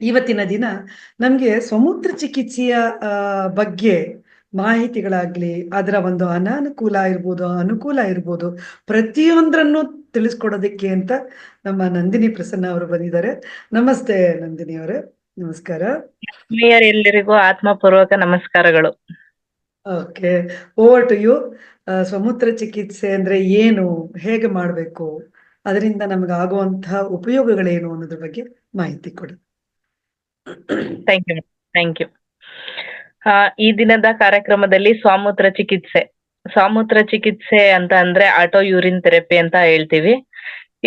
ಇವತ್ತಿನ ದಿನ ನಮ್ಗೆ ಸಮುದ್ರ ಚಿಕಿತ್ಸೆಯ ಬಗ್ಗೆ ಮಾಹಿತಿಗಳಾಗ್ಲಿ, ಅದರ ಒಂದು ಅನಾನುಕೂಲ ಇರ್ಬೋದು, ಅನುಕೂಲ ಇರ್ಬೋದು, ಪ್ರತಿಯೊಂದನ್ನು ತಿಳಿಸ್ಕೊಡೋದಕ್ಕೆ ಅಂತ ನಮ್ಮ ನಂದಿನಿ ಪ್ರಸನ್ನ ಅವರು ಬಂದಿದ್ದಾರೆ. ನಮಸ್ತೆ ನಂದಿನಿ ಅವರೇ. ನಮಸ್ಕಾರ. ಎಲ್ಲರಿಗೂ ಆತ್ಮಪೂರ್ವಕ ನಮಸ್ಕಾರಗಳು. Okay, over to you. ಸಮುದ್ರ ಚಿಕಿತ್ಸೆ ಅಂದ್ರೆ ಏನು, ಹೇಗೆ ಮಾಡಬೇಕು, ಅದರಿಂದ ನಮ್ಗೆ ಆಗುವಂತಹ ಉಪಯೋಗಗಳೇನು ಅನ್ನೋದ್ರ ಬಗ್ಗೆ ಮಾಹಿತಿ ಕೊಡಿ. Thank you. Thank you. ಈ ದಿನದ ಕಾರ್ಯಕ್ರಮದಲ್ಲಿ ಸ್ವಾಮೂತ್ರ ಚಿಕಿತ್ಸೆ ಅಂತ ಅಂದ್ರೆ ಆಟೋ ಯೂರಿನ್ ಥೆರಪಿ ಅಂತ ಹೇಳ್ತೀವಿ.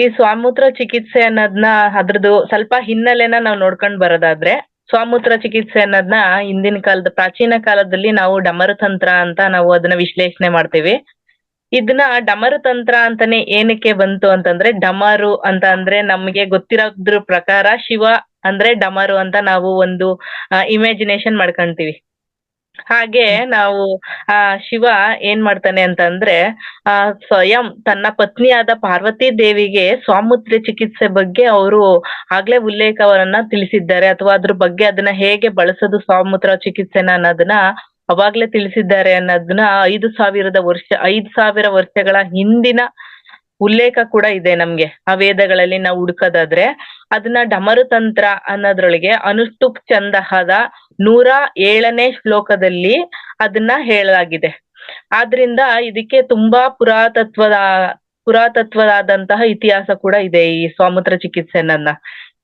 ಈ ಸ್ವಾಮೂತ್ರ ಚಿಕಿತ್ಸೆ ಅನ್ನೋದನ್ನ ಅದ್ರದ್ದು ಸ್ವಲ್ಪ ಹಿನ್ನೆಲೆನ ನಾವು ನೋಡ್ಕೊಂಡ್ ಬರೋದಾದ್ರೆ, ಸ್ವಾಮೂತ್ರ ಚಿಕಿತ್ಸೆ ಅನ್ನೋದನ್ನ ಹಿಂದಿನ ಕಾಲದ ಪ್ರಾಚೀನ ಕಾಲದಲ್ಲಿ ನಾವು ಡಮರು ತಂತ್ರ ಅಂತ ನಾವು ಅದನ್ನ ವಿಶ್ಲೇಷಣೆ ಮಾಡ್ತೀವಿ. ಇದನ್ನ ಡಮರು ತಂತ್ರ ಅಂತಾನೆ ಏನಕ್ಕೆ ಬಂತು ಅಂತಂದ್ರೆ, ಡಮರು ಅಂತ ಅಂದ್ರೆ ನಮ್ಗೆ ಗೊತ್ತಿರೋದ್ರ ಪ್ರಕಾರ ಶಿವ ಅಂದ್ರೆ ಡಮರು ಅಂತ ನಾವು ಒಂದು ಇಮ್ಯಾಜಿನೇಷನ್ ಮಾಡ್ಕೊಂತೀವಿ. ಹಾಗೆ ನಾವು ಶಿವ ಏನ್ ಮಾಡ್ತಾನೆ ಅಂತಂದ್ರೆ, ಸ್ವಯಂ ತನ್ನ ಪತ್ನಿಯಾದ ಪಾರ್ವತಿ ದೇವಿಗೆ ಸ್ವಾಮೂತ್ರ ಚಿಕಿತ್ಸೆ ಬಗ್ಗೆ ಅವರು ಆಗ್ಲೇ ಉಲ್ಲೇಖವನ್ನ ತಿಳಿಸಿದ್ದಾರೆ, ಅಥವಾ ಅದ್ರ ಬಗ್ಗೆ ಅದನ್ನ ಹೇಗೆ ಬಳಸೋದು ಸ್ವಾಮೂತ್ರ ಚಿಕಿತ್ಸೆನ ಅನ್ನೋದನ್ನ ಅವಾಗ್ಲೇ ತಿಳಿಸಿದ್ದಾರೆ ಅನ್ನೋದನ್ನ 5,000 ವರ್ಷಗಳ ಹಿಂದಿನ ಉಲ್ಲೇಖ ಕೂಡ ಇದೆ ನಮ್ಗೆ. ಆ ವೇದಗಳಲ್ಲಿ ನಾವು ಹುಡುಕೋದಾದ್ರೆ ಅದನ್ನ ಡಮರು ತಂತ್ರ ಅನ್ನೋದ್ರೊಳಗೆ ಅನುಷ್ಟುಪ್ ಛಂದಹದ 107ನೇ ಶ್ಲೋಕದಲ್ಲಿ ಅದನ್ನ ಹೇಳಲಾಗಿದೆ. ಆದ್ರಿಂದ ಇದಕ್ಕೆ ತುಂಬಾ ಪುರಾತತ್ವದಾದಂತಹ ಇತಿಹಾಸ ಕೂಡ ಇದೆ ಈ ಸ್ವಾಮೂತ್ರ ಚಿಕಿತ್ಸೆ ಅನ್ನೋದನ್ನ.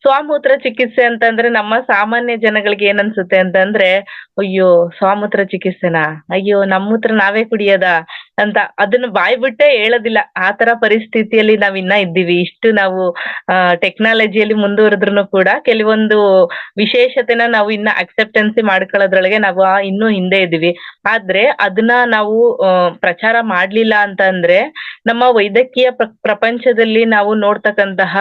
ಸ್ವಾಮೂತ್ರ ಚಿಕಿತ್ಸೆ ಅಂತಂದ್ರೆ ನಮ್ಮ ಸಾಮಾನ್ಯ ಜನಗಳಿಗೆ ಏನನ್ಸುತ್ತೆ ಅಂತಂದ್ರೆ, ಅಯ್ಯೋ ಸ್ವಾಮೂತ್ರ ಚಿಕಿತ್ಸೆನಾ, ಅಯ್ಯೋ ನಮ್ಮ ಮೂತ್ರ ನಾವೇ ಕುಡಿಯೋದ ಅಂತ ಅದನ್ನ ಬಾಯ್ ಬಿಟ್ಟೆ ಹೇಳೋದಿಲ್ಲ. ಆ ತರ ಪರಿಸ್ಥಿತಿಯಲ್ಲಿ ನಾವ್ ಇನ್ನ ಇದ್ದೀವಿ. ಇಷ್ಟು ನಾವು ಟೆಕ್ನಾಲಜಿಯಲ್ಲಿ ಮುಂದುವರೆದ್ರು ಕೂಡ ಕೆಲವೊಂದು ವಿಶೇಷತೆನ ನಾವು ಇನ್ನ ಅಕ್ಸೆಪ್ಟೆನ್ಸಿ ಮಾಡ್ಕೊಳ್ಳೋದ್ರೊಳಗೆ ನಾವು ಇನ್ನೂ ಹಿಂದೆ ಇದೀವಿ. ಆದ್ರೆ ಅದನ್ನ ನಾವು ಪ್ರಚಾರ ಮಾಡ್ಲಿಲ್ಲ ಅಂತ ಅಂದ್ರೆ, ನಮ್ಮ ವೈದ್ಯಕೀಯ ಪ್ರಪಂಚದಲ್ಲಿ ನಾವು ನೋಡ್ತಕ್ಕಂತಹ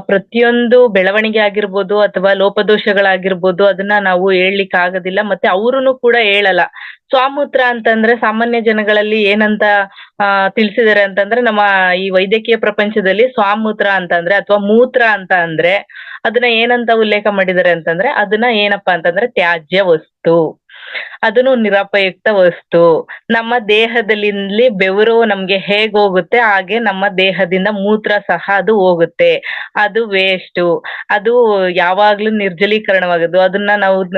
ಪ್ರತಿಯೊಂದು ಬೆಳವಣಿಗೆ ಆಗಿರ್ಬೋದು ಅಥವಾ ಲೋಪದೋಷಗಳಾಗಿರ್ಬೋದು ಅದನ್ನ ನಾವು ಹೇಳ್ಲಿಕ್ಕೆ ಆಗೋದಿಲ್ಲ, ಮತ್ತೆ ಅವ್ರುನು ಕೂಡ ಹೇಳಲ್ಲ. ಸ್ವಾಮೂತ್ರ ಅಂತಂದ್ರೆ ಸಾಮಾನ್ಯ ಜನಗಳಲ್ಲಿ ಏನಂತ ತಿಳಿಸಿದ್ದಾರೆ ಅಂತಂದ್ರೆ, ನಮ್ಮ ಈ ವೈದ್ಯಕೀಯ ಪ್ರಪಂಚದಲ್ಲಿ ಸ್ವಾಮೂತ್ರ ಅಂತಂದ್ರೆ ಅಥವಾ ಮೂತ್ರ ಅಂತ ಅಂದ್ರೆ ಅದನ್ನ ಏನಂತ ಉಲ್ಲೇಖ ಮಾಡಿದ್ದಾರೆ ಅಂತಂದ್ರೆ, ಅದನ್ನ ಏನಪ್ಪಾ ಅಂತಂದ್ರೆ ತ್ಯಾಜ್ಯ ವಸ್ತು, ಅದನ್ನು ನಿರುಪಯುಕ್ತ ವಸ್ತು. ನಮ್ಮ ದೇಹದಲ್ಲಿ ಬೆವರು ನಮ್ಗೆ ಹೇಗ್ ಹೋಗುತ್ತೆ ಹಾಗೆ ನಮ್ಮ ದೇಹದಿಂದ ಮೂತ್ರ ಸಹ ಅದು ಹೋಗುತ್ತೆ. ಅದು ವೇಸ್ಟು, ಅದು ಯಾವಾಗ್ಲೂ ನಿರ್ಜಲೀಕರಣವಾಗೋದು,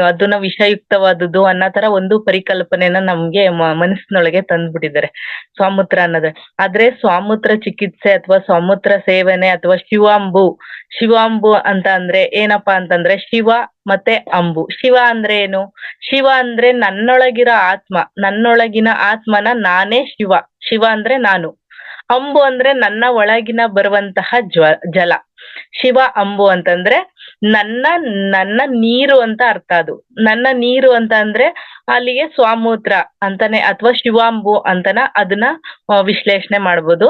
ಅದನ್ನ ವಿಷಯುಕ್ತವಾದದ್ದು ಅನ್ನೋ ತರ ಒಂದು ಪರಿಕಲ್ಪನೆನ ನಮ್ಗೆ ಮನಸ್ಸಿನೊಳಗೆ ತಂದ್ಬಿಟ್ಟಿದ್ದಾರೆ ಸ್ವಾಮೂತ್ರ ಅನ್ನೋದು. ಆದ್ರೆ ಸ್ವಾಮೂತ್ರ ಚಿಕಿತ್ಸೆ ಅಥವಾ ಸ್ವಾಮೂತ್ರ ಸೇವನೆ ಅಥವಾ ಶಿವಾಂಬು ಅಂತ ಅಂದ್ರೆ ಏನಪ್ಪಾ ಅಂತಂದ್ರೆ, ಶಿವ ಮತ್ತೆ ಅಂಬು. ಶಿವ ಅಂದ್ರೆ ಏನು? ಶಿವ ಅಂದ್ರೆ ನನ್ನೊಳಗಿನ ಆತ್ಮನ ನಾನೇ ಶಿವ. ಶಿವ ಅಂದ್ರೆ ನಾನು. ಅಂಬು ಅಂದ್ರೆ ನನ್ನ ಒಳಗಿನ ಬರುವಂತಹ ಜಲ. ಶಿವ ಅಂಬು ಅಂತಂದ್ರೆ ನನ್ನ ನೀರು ಅಂತ ಅರ್ಥ. ಅದು ನನ್ನ ನೀರು ಅಂತ ಅಂದ್ರೆ ಅಲ್ಲಿಗೆ ಸ್ವಾಮೂತ್ರ ಅಂತಾನೆ ಅಥವಾ ಶಿವಾಂಬು ಅಂತನ ಅದನ್ನ ವಿಶ್ಲೇಷಣೆ ಮಾಡ್ಬೋದು.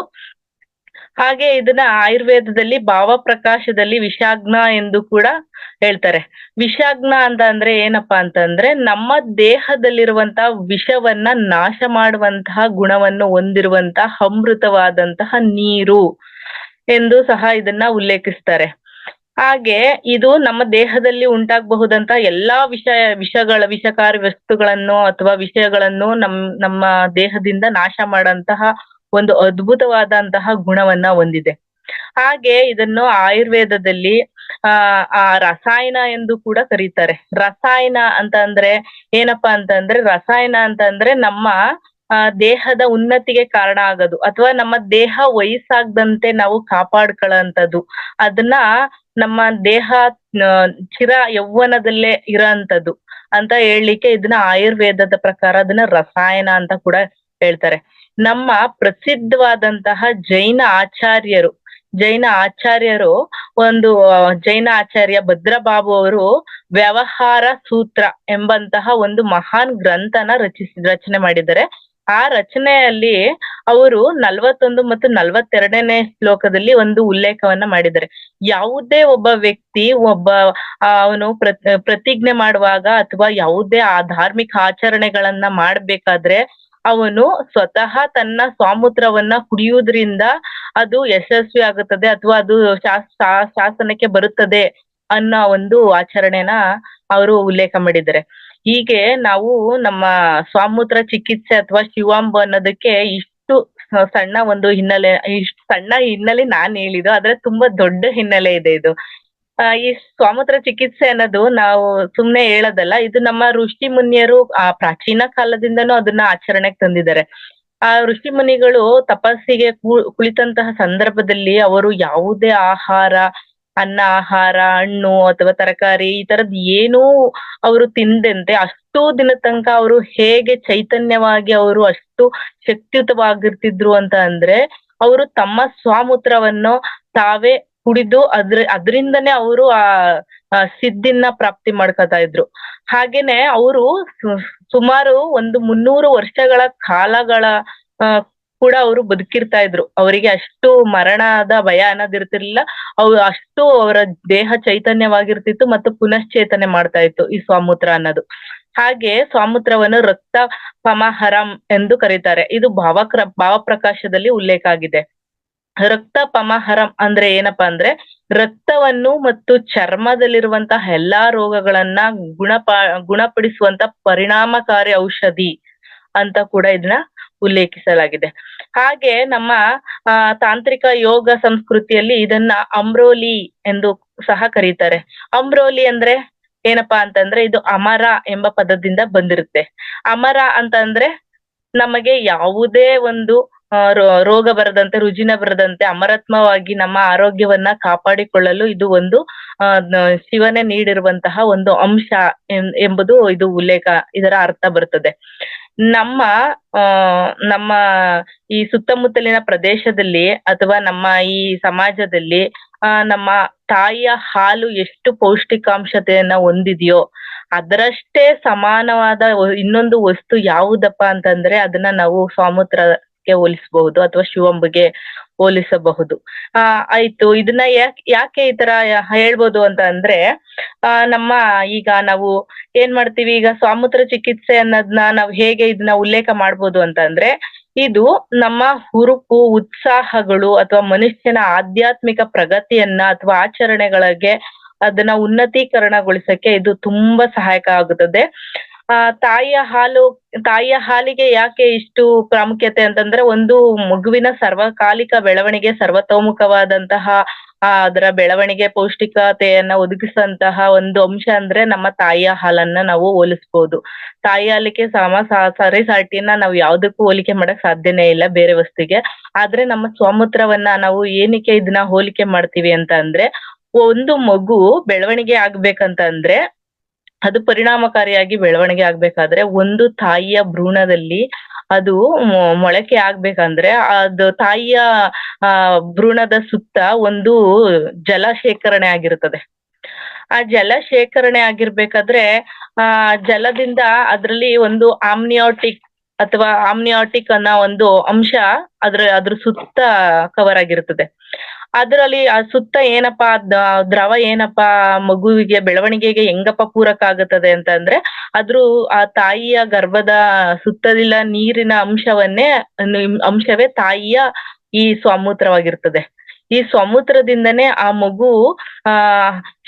ಹಾಗೆ ಇದನ್ನ ಆಯುರ್ವೇದದಲ್ಲಿ ಭಾವಪ್ರಕಾಶದಲ್ಲಿ ವಿಷಾಗ್ನ ಎಂದು ಕೂಡ ಹೇಳ್ತಾರೆ. ವಿಷಾಗ್ನ ಅಂತ ಅಂದ್ರೆ ಏನಪ್ಪಾ ಅಂತಂದ್ರೆ, ನಮ್ಮ ದೇಹದಲ್ಲಿರುವಂತಹ ವಿಷವನ್ನ ನಾಶ ಮಾಡುವಂತಹ ಗುಣವನ್ನು ಹೊಂದಿರುವಂತಹ ಅಮೃತವಾದಂತಹ ನೀರು ಎಂದು ಸಹ ಇದನ್ನ ಉಲ್ಲೇಖಿಸ್ತಾರೆ. ಹಾಗೆ ಇದು ನಮ್ಮ ದೇಹದಲ್ಲಿ ಉಂಟಾಗಬಹುದಂತ ಎಲ್ಲಾ ವಿಷಕಾರಿ ವಸ್ತುಗಳನ್ನು ಅಥವಾ ವಿಷಯಗಳನ್ನು ನಮ್ಮ ದೇಹದಿಂದ ನಾಶ ಮಾಡಂತಹ ಒಂದು ಅದ್ಭುತವಾದಂತಹ ಗುಣವನ್ನ ಹೊಂದಿದೆ. ಹಾಗೆ ಇದನ್ನು ಆಯುರ್ವೇದದಲ್ಲಿ ಆ ರಸಾಯನ ಎಂದು ಕೂಡ ಕರೀತಾರೆ. ರಸಾಯನ ಅಂತ ಅಂದ್ರೆ ಏನಪ್ಪಾ ಅಂತಂದ್ರೆ, ರಸಾಯನ ಅಂತ ಅಂದ್ರೆ ನಮ್ಮ ದೇಹದ ಉನ್ನತಿಗೆ ಕಾರಣ ಆಗೋದು ಅಥವಾ ನಮ್ಮ ದೇಹ ವಯಸ್ಸಾಗದಂತೆ ನಾವು ಕಾಪಾಡ್ಕೊಳ್ಳೋಂಥದ್ದು. ಅದನ್ನ ನಮ್ಮ ದೇಹ ಚಿರ ಯೌವನದಲ್ಲೇ ಇರೋಂಥದ್ದು ಅಂತ ಹೇಳ್ಲಿಕ್ಕೆ ಇದನ್ನ ಆಯುರ್ವೇದದ ಪ್ರಕಾರ ಅದನ್ನ ರಸಾಯನ ಅಂತ ಕೂಡ ಹೇಳ್ತಾರೆ. ನಮ್ಮ ಪ್ರಸಿದ್ಧವಾದಂತಹ ಜೈನ ಆಚಾರ್ಯರು ಒಂದು ಜೈನ ಆಚಾರ್ಯ ಭದ್ರಬಾಬು ಅವರು ವ್ಯವಹಾರ ಸೂತ್ರ ಎಂಬಂತಹ ಒಂದು ಮಹಾನ್ ಗ್ರಂಥನ ರಚನೆ ಮಾಡಿದ್ದಾರೆ. ಆ ರಚನೆಯಲ್ಲಿ ಅವರು 41 ಮತ್ತು 42ನೇ ಶ್ಲೋಕದಲ್ಲಿ ಒಂದು ಉಲ್ಲೇಖವನ್ನ ಮಾಡಿದ್ದಾರೆ. ಯಾವುದೇ ಒಬ್ಬ ವ್ಯಕ್ತಿ ಅವನು ಪ್ರತಿಜ್ಞೆ ಮಾಡುವಾಗ ಅಥವಾ ಯಾವುದೇ ಆ ಧಾರ್ಮಿಕ ಆಚರಣೆಗಳನ್ನ ಮಾಡ್ಬೇಕಾದ್ರೆ ಅವನು ಸ್ವತಃ ತನ್ನ ಸ್ವಾಮೂತ್ರವನ್ನ ಕುಡಿಯುವುದರಿಂದ ಅದು ಯಶಸ್ವಿ ಆಗುತ್ತದೆ ಅಥವಾ ಅದು ಶಾಸನಕ್ಕೆ ಬರುತ್ತದೆ ಅನ್ನೋ ಒಂದು ಆಚರಣೆನ ಅವರು ಉಲ್ಲೇಖ ಮಾಡಿದ್ದಾರೆ. ಹೀಗೆ ನಾವು ನಮ್ಮ ಸ್ವಾಮೂತ್ರ ಚಿಕಿತ್ಸೆ ಅಥವಾ ಶಿವಾಂಬ ಅನ್ನೋದಕ್ಕೆ ಇಷ್ಟು ಸಣ್ಣ ಒಂದು ಹಿನ್ನೆಲೆ, ಇಷ್ಟು ಸಣ್ಣ ಹಿನ್ನೆಲೆ ನಾನ್ ಹೇಳಿದ್ದು, ಆದ್ರೆ ತುಂಬಾ ದೊಡ್ಡ ಹಿನ್ನೆಲೆ ಇದೆ ಇದು. ಈ ಸ್ವಾಮೂತ್ರ ಚಿಕಿತ್ಸೆ ಅನ್ನೋದು ನಾವು ಸುಮ್ನೆ ಹೇಳೋದಲ್ಲ. ಇದು ನಮ್ಮ ಋಷಿ ಮುನಿಯರು ಪ್ರಾಚೀನ ಕಾಲದಿಂದನೂ ಅದನ್ನ ಆಚರಣೆಗೆ ತಂದಿದ್ದಾರೆ. ಆ ಋಷಿ ಮುನಿಗಳು ತಪಸ್ಸಿಗೆ ಕುಳಿತಂತಹ ಸಂದರ್ಭದಲ್ಲಿ ಅವರು ಯಾವುದೇ ಆಹಾರ, ಅನ್ನ, ಆಹಾರ, ಹಣ್ಣು ಅಥವಾ ತರಕಾರಿ ಈ ತರದ್ ಏನೂ ಅವರು ತಿಂದಂತೆ ಅಷ್ಟೂ ದಿನದ ತನಕ ಅವರು ಹೇಗೆ ಚೈತನ್ಯವಾಗಿ ಅವರು ಅಷ್ಟು ಶಕ್ತಿಯುತವಾಗಿರ್ತಿದ್ರು ಅಂತ ಅಂದ್ರೆ, ಅವರು ತಮ್ಮ ಸ್ವಾಮೂತ್ರವನ್ನು ತಾವೇ ಕುಡಿದು ಅದ್ರಿಂದನೇ ಅವರು ಆ ಸಿದ್ಧಿನ ಪ್ರಾಪ್ತಿ ಮಾಡ್ಕೊತಾ ಇದ್ರು. ಹಾಗೇನೆ ಅವರು ಸುಮಾರು ಒಂದು 300 ವರ್ಷಗಳ ಕಾಲಗಳ ಆ ಕೂಡ ಅವರು ಬದುಕಿರ್ತಾ ಇದ್ರು. ಅವರಿಗೆ ಅಷ್ಟು ಮರಣದ ಭಯ ಅನ್ನೋದಿರ್ತಿರ್ಲಿಲ್ಲ. ಅವ್ರು ಅಷ್ಟು ಅವರ ದೇಹ ಚೈತನ್ಯವಾಗಿರ್ತಿತ್ತು ಮತ್ತು ಪುನಶ್ಚೇತನೆ ಮಾಡ್ತಾ ಇತ್ತು ಈ ಸ್ವಾಮೂತ್ರ ಅನ್ನೋದು. ಹಾಗೆ ಸ್ವಾಮೂತ್ರವನ್ನು ರಕ್ತ ಪಮಹರಂ ಎಂದು ಕರೀತಾರೆ. ಇದು ಭಾವಪ್ರಕಾಶದಲ್ಲಿ ಉಲ್ಲೇಖ ಆಗಿದೆ. ರಕ್ತ ಪಮಹರಂ ಅಂದ್ರೆ ಏನಪ್ಪಾ ಅಂದ್ರೆ, ರಕ್ತವನ್ನು ಮತ್ತು ಚರ್ಮದಲ್ಲಿರುವಂತಹ ಎಲ್ಲಾ ರೋಗಗಳನ್ನ ಗುಣಪಡಿಸುವಂತ ಪರಿಣಾಮಕಾರಿ ಔಷಧಿ ಅಂತ ಕೂಡ ಇದನ್ನ ಉಲ್ಲೇಖಿಸಲಾಗಿದೆ. ಹಾಗೆ ನಮ್ಮ ತಾಂತ್ರಿಕ ಯೋಗ ಸಂಸ್ಕೃತಿಯಲ್ಲಿ ಇದನ್ನ ಅಮ್ರೋಲಿ ಎಂದು ಸಹ ಕರೀತಾರೆ. ಅಮ್ರೋಲಿ ಅಂದ್ರೆ ಏನಪ್ಪಾ ಅಂತಂದ್ರೆ, ಇದು ಅಮರ ಎಂಬ ಪದದಿಂದ ಬಂದಿರುತ್ತೆ. ಅಮರ ಅಂತಂದ್ರೆ ನಮಗೆ ಯಾವುದೇ ಒಂದು ರೋಗ ಬರದಂತೆ, ರುಜಿನ ಬರದಂತೆ ಅಮರತ್ವವಾಗಿ ನಮ್ಮ ಆರೋಗ್ಯವನ್ನ ಕಾಪಾಡಿಕೊಳ್ಳಲು ಇದು ಒಂದು ಶಿವನೇ ನೀಡಿರುವಂತಹ ಒಂದು ಅಂಶ ಎಂಬುದು ಇದು ಉಲ್ಲೇಖ, ಇದರ ಅರ್ಥ ಬರ್ತದೆ. ನಮ್ಮ ನಮ್ಮ ಈ ಸುತ್ತಮುತ್ತಲಿನ ಪ್ರದೇಶದಲ್ಲಿ ಅಥವಾ ನಮ್ಮ ಈ ಸಮಾಜದಲ್ಲಿ ನಮ್ಮ ತಾಯಿಯ ಹಾಲು ಎಷ್ಟು ಪೌಷ್ಟಿಕಾಂಶತೆಯನ್ನ ಹೊಂದಿದೆಯೋ ಅದರಷ್ಟೇ ಸಮಾನವಾದ ಇನ್ನೊಂದು ವಸ್ತು ಯಾವುದಪ್ಪ ಅಂತಂದ್ರೆ ಅದನ್ನ ನಾವು ಸ್ವಾಮೂತ್ರಕ್ಕೆ ಹೋಲಿಸಬಹುದು ಅಥವಾ ಶಿವಂಬಿಗೆ ಹೋಲಿಸಬಹುದು. ಆಯ್ತು, ಇದನ್ನ ಯಾಕೆ ಈ ತರ ಹೇಳ್ಬೋದು ಅಂತ ಅಂದ್ರೆ, ನಮ್ಮ ಈಗ ನಾವು ಏನ್ ಮಾಡ್ತೀವಿ, ಈಗ ಸ್ವಾಮೂತ್ರ ಚಿಕಿತ್ಸೆ ಅನ್ನೋದನ್ನ ನಾವು ಹೇಗೆ ಇದನ್ನ ಉಲ್ಲೇಖ ಮಾಡ್ಬೋದು ಅಂತ ಅಂದ್ರೆ, ಇದು ನಮ್ಮ ಹುರುಪು, ಉತ್ಸಾಹಗಳು ಅಥವಾ ಮನುಷ್ಯನ ಆಧ್ಯಾತ್ಮಿಕ ಪ್ರಗತಿಯನ್ನ ಅಥವಾ ಆಚರಣೆಗಳಿಗೆ ಅದನ್ನ ಉನ್ನತೀಕರಣಗೊಳಿಸಕ್ಕೆ ಇದು ತುಂಬಾ ಸಹಾಯಕ ಆಗುತ್ತದೆ. ತಾಯಿಯ ಹಾಲಿಗೆ ಯಾಕೆ ಇಷ್ಟು ಪ್ರಾಮುಖ್ಯತೆ ಅಂತಂದ್ರೆ, ಒಂದು ಮಗುವಿನ ಸರ್ವಕಾಲಿಕ ಬೆಳವಣಿಗೆ, ಸರ್ವತೋಮುಖವಾದಂತಹ ಅದರ ಬೆಳವಣಿಗೆ, ಪೌಷ್ಟಿಕತೆಯನ್ನ ಒದಗಿಸಂತಹ ಒಂದು ಅಂಶ ಅಂದ್ರೆ ನಮ್ಮ ತಾಯಿಯ ಹಾಲನ್ನ ನಾವು ಹೋಲಿಸ್ಬೋದು. ತಾಯಿ ಹಾಲಿಗೆ ಸರಿಸಾಟಿಯನ್ನ ನಾವು ಯಾವ್ದಕ್ಕೂ ಹೋಲಿಕೆ ಮಾಡಕ್ ಸಾಧ್ಯನೇ ಇಲ್ಲ ಬೇರೆ ವಸ್ತುಗೆ. ಆದ್ರೆ ನಮ್ಮ ಸ್ವಾಮೂತ್ರವನ್ನ ನಾವು ಏನಕ್ಕೆ ಇದನ್ನ ಹೋಲಿಕೆ ಮಾಡ್ತೀವಿ ಅಂತ ಅಂದ್ರೆ, ಒಂದು ಮಗು ಬೆಳವಣಿಗೆ ಆಗ್ಬೇಕಂತ ಅಂದ್ರೆ, ಅದು ಪರಿಣಾಮಕಾರಿಯಾಗಿ ಬೆಳವಣಿಗೆ ಆಗ್ಬೇಕಾದ್ರೆ ಒಂದು ತಾಯಿಯ ಭ್ರೂಣದಲ್ಲಿ ಅದು ಮೊಳಕೆ ಆಗ್ಬೇಕಂದ್ರೆ ಅದು ತಾಯಿಯ ಭ್ರೂಣದ ಸುತ್ತ ಒಂದು ಜಲ ಶೇಖರಣೆ ಆಗಿರುತ್ತದೆ. ಆ ಜಲ ಶೇಖರಣೆ ಆಗಿರ್ಬೇಕಾದ್ರೆ ಜಲದಿಂದ ಅದ್ರಲ್ಲಿ ಒಂದು ಆಮ್ನಿಯಾಟಿಕ್ ಅನ್ನೋ ಒಂದು ಅಂಶ ಅದ್ರ ಸುತ್ತ ಕವರ್ ಆಗಿರ್ತದೆ. ಅದರಲ್ಲಿ ಆ ಸುತ್ತ ಏನಪ್ಪಾ ದ್ರವ ಏನಪ್ಪಾ ಮಗುವಿಗೆ ಬೆಳವಣಿಗೆಗೆ ಹೆಂಗಪ್ಪ ಪೂರಕ ಆಗುತ್ತದೆ ಅಂತ ಅಂದ್ರೆ, ಆ ತಾಯಿಯ ಗರ್ಭದ ಸುತ್ತಲಿನ ನೀರಿನ ಅಂಶವೇ ತಾಯಿಯ ಈ ಸ್ವಾಮೂತ್ರವಾಗಿರ್ತದೆ. ಈ ಸ್ವಾಮೂತ್ರದಿಂದನೇ ಆ ಮಗು